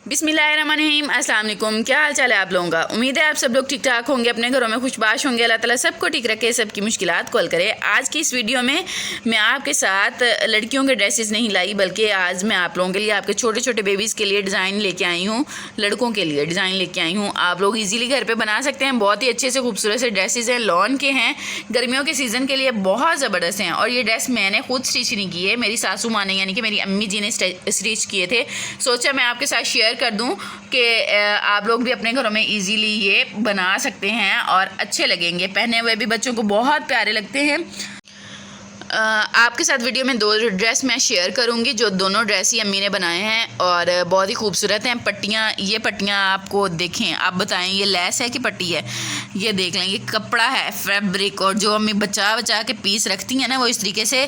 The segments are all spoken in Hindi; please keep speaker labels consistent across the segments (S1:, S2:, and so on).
S1: बिस्मिल्लाहिर्रहमानिर्रहीम, अस्सलाम वालेकुम। क्या हाल चाल है आप लोगों का। उम्मीद है आप सब लोग ठीक ठाक होंगे, अपने घरों में खुशबाश होंगे। अल्लाह ताला सबको ठीक रखे, सबकी मुश्किलात को हल करे। आज की इस वीडियो में मैं आपके साथ लड़कियों के ड्रेसेस नहीं लाई, बल्कि आज मैं आप लोगों के लिए, आपके छोटे छोटे बेबीज़ के लिए डिज़ाइन लेके आई हूँ। लड़कों के लिए डिज़ाइन लेके आई हूँ। आप लोग ईजीली घर पर बना सकते हैं। बहुत ही अच्छे से खूबसूरत से ड्रेसेस हैं, लॉन के हैं, गर्मियों के सीज़न के लिए बहुत ज़बरदस्त हैं। और ये ड्रेस मैंने खुद स्टिच नहीं की है, मेरी सासू माँ ने यानी कि मेरी अम्मी जी ने स्टिच किए थे। सोचा मैं आपके साथ शेयर कर दूं कि आप लोग भी अपने घरों में इजीली ये बना सकते हैं और अच्छे लगेंगे, पहने हुए भी बच्चों को बहुत प्यारे लगते हैं। आपके साथ वीडियो में 2 ड्रेस मैं शेयर करूंगी, जो दोनों ड्रेस ही अम्मी ने बनाए हैं और बहुत ही खूबसूरत हैं। पट्टियाँ, ये पट्टियाँ आपको देखें, आप बताएं ये लेस है कि पट्टी है। ये देख लें, ये कपड़ा है, फैब्रिक, और जो अम्मी बचा बचा के पीस रखती हैं ना, वो इस तरीके से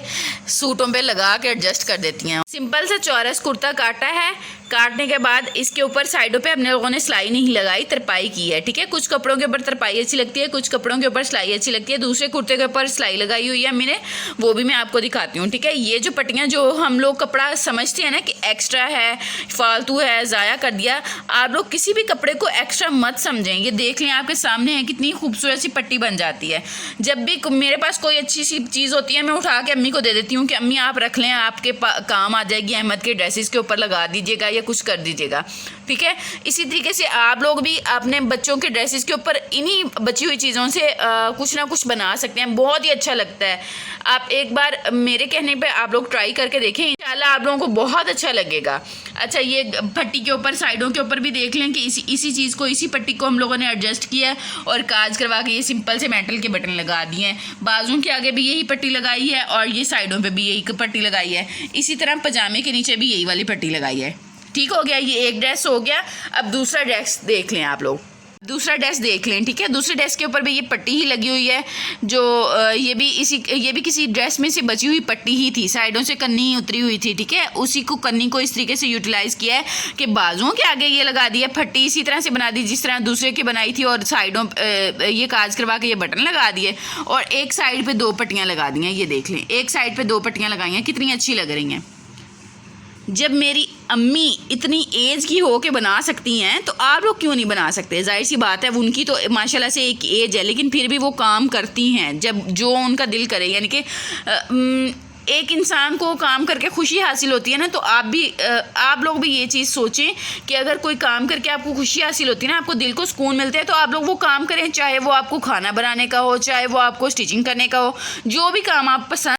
S1: सूटों पे लगा के एडजस्ट कर देती हैं। सिंपल सा चौरस कुर्ता काटा है। काटने के बाद इसके ऊपर साइडों पे अपने लोगों ने सिलाई नहीं लगाई, तरपाई की है। ठीक है, कुछ कपड़ों के ऊपर तरपाई अच्छी लगती है, कुछ कपड़ों के ऊपर सिलाई अच्छी लगती है। दूसरे कुर्ते के ऊपर सिलाई लगाई हुई है अम्मी ने, वो भी मैं आपको दिखाती हूँ। ठीक है, ये जो पट्टियाँ, जो हम लोग कपड़ा समझते हैं ना कि एक्स्ट्रा है, फालतू है, ज़ाया कर दिया, आप लोग किसी भी कपड़े को एक्स्ट्रा मत समझें। ये देख लें, आपके सामने है, कितनी खूबसूरत सी पट्टी बन जाती है। जब भी मेरे पास कोई अच्छी सी चीज़ होती है, मैं उठा के अम्मी को दे देती हूँ कि अम्मी आप रख लें, आपके काम आ जाएगी, अहमद के ड्रेसेस के ऊपर लगा दीजिएगा या कुछ कर दीजिएगा। ठीक है, इसी तरीके से आप लोग भी अपने बच्चों के ड्रेसेस के ऊपर इन्हीं बची हुई चीज़ों से कुछ ना कुछ बना सकते हैं। बहुत ही अच्छा लगता है। आप एक बार मेरे कहने पे आप लोग ट्राई करके देखें, इंशाल्लाह आप लोगों को बहुत अच्छा लगेगा। अच्छा, ये पट्टी के ऊपर, साइडों के ऊपर भी देख लें कि इसी चीज़ को, इसी पट्टी को हम लोगों ने एडजस्ट किया और काज करवा के ये सिंपल से मेटल के बटन लगा दिए हैं। बाजुओं के आगे भी यही पट्टी लगाई है और ये साइडों पे भी यही पट्टी लगाई है। इसी तरह पजामे के नीचे भी यही वाली पट्टी लगाई है। ठीक हो गया, ये एक ड्रेस हो गया। अब दूसरा ड्रेस देख लें आप लोग, दूसरा ड्रेस देख लें। ठीक है, दूसरे ड्रेस के ऊपर भी ये पट्टी ही लगी हुई है, जो ये भी किसी ड्रेस में से बची हुई पट्टी ही थी, साइडों से कन्नी उतरी हुई थी। ठीक है, उसी को, कन्नी को इस तरीके से यूटिलाइज किया है कि बाजुओं के आगे ये लगा दिया, पट्टी इसी तरह से बना दी जिस तरह दूसरे की बनाई थी, और साइडों ये काज करवा के ये बटन लगा दिए और एक साइड पर 2 पट्टियाँ लगा दी हैं। ये देख लें, एक साइड पर 2 पट्टियाँ लगाई हैं, कितनी अच्छी लग रही हैं। जब मेरी अम्मी इतनी एज की हो के बना सकती हैं, तो आप लोग क्यों नहीं बना सकते। जाहिर सी बात है, उनकी तो माशाल्लाह से एक एज है, लेकिन फिर भी वो काम करती हैं जब जो उनका दिल करे। यानी कि एक इंसान को काम करके खुशी हासिल होती है ना, तो आप लोग भी ये चीज़ सोचें कि अगर कोई काम करके आपको खुशी हासिल होती है ना, आपको दिल को सुकून मिलता है, तो आप लोग वो काम करें, चाहे वो आपको खाना बनाने का हो, चाहे वो आपको स्टिचिंग करने का हो, जो भी काम आप पसंद,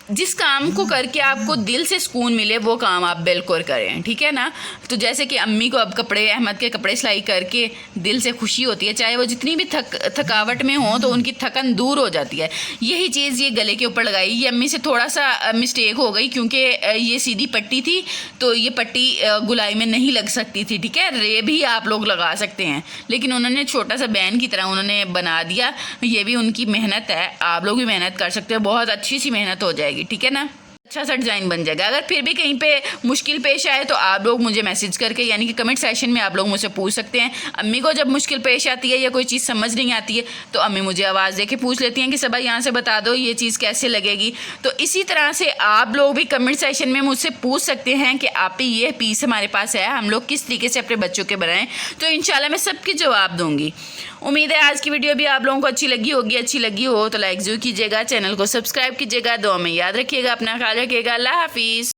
S1: जिस काम को करके आपको दिल से सुकून मिले, वो काम आप बिल्कुल करें। ठीक है ना। तो जैसे कि अम्मी को अब कपड़े, अहमद के कपड़े सिलाई करके दिल से खुशी होती है, चाहे वो जितनी भी थकावट में हो, तो उनकी थकन दूर हो जाती है। यही चीज़ ये गले के ऊपर लगाई। ये अम्मी से थोड़ा सा मिस्टेक हो गई, क्योंकि ये सीधी पट्टी थी, तो ये पट्टी गुलाई में नहीं लग सकती थी। ठीक है, रे भी आप लोग लगा सकते हैं, लेकिन उन्होंने छोटा सा बैन की तरह उन्होंने बना दिया। ये भी उनकी मेहनत है, आप लोग भी मेहनत कर सकते हो, बहुत अच्छी सी मेहनत हो जाएगी। ठीक है ना, अच्छा सा डिज़ाइन बन जाएगा। अगर फिर भी कहीं पे मुश्किल पेश आए, तो आप लोग मुझे मैसेज करके, यानी कि कमेंट सेशन में आप लोग मुझसे पूछ सकते हैं। अम्मी को जब मुश्किल पेश आती है या कोई चीज़ समझ नहीं आती है, तो अम्मी मुझे आवाज़ दे के पूछ लेती हैं कि सबा यहाँ से बता दो ये चीज़ कैसे लगेगी। तो इसी तरह से आप लोग भी कमेंट सेशन में मुझसे पूछ सकते हैं कि आप ही ये पीस हमारे पास है, हम लोग किस तरीके से अपने बच्चों के बनाएं, तो इंशाल्लाह मैं सबके जवाब दूँगी। उम्मीद है आज की वीडियो भी आप लोगों को अच्छी लगी होगी। अच्छी लगी हो तो लाइक ज़रूर कीजिएगा, चैनल को सब्सक्राइब कीजिएगा, दुआ में याद रखिएगा, अपना ख्याल रखिएगा। अल्लाह हाफिज़।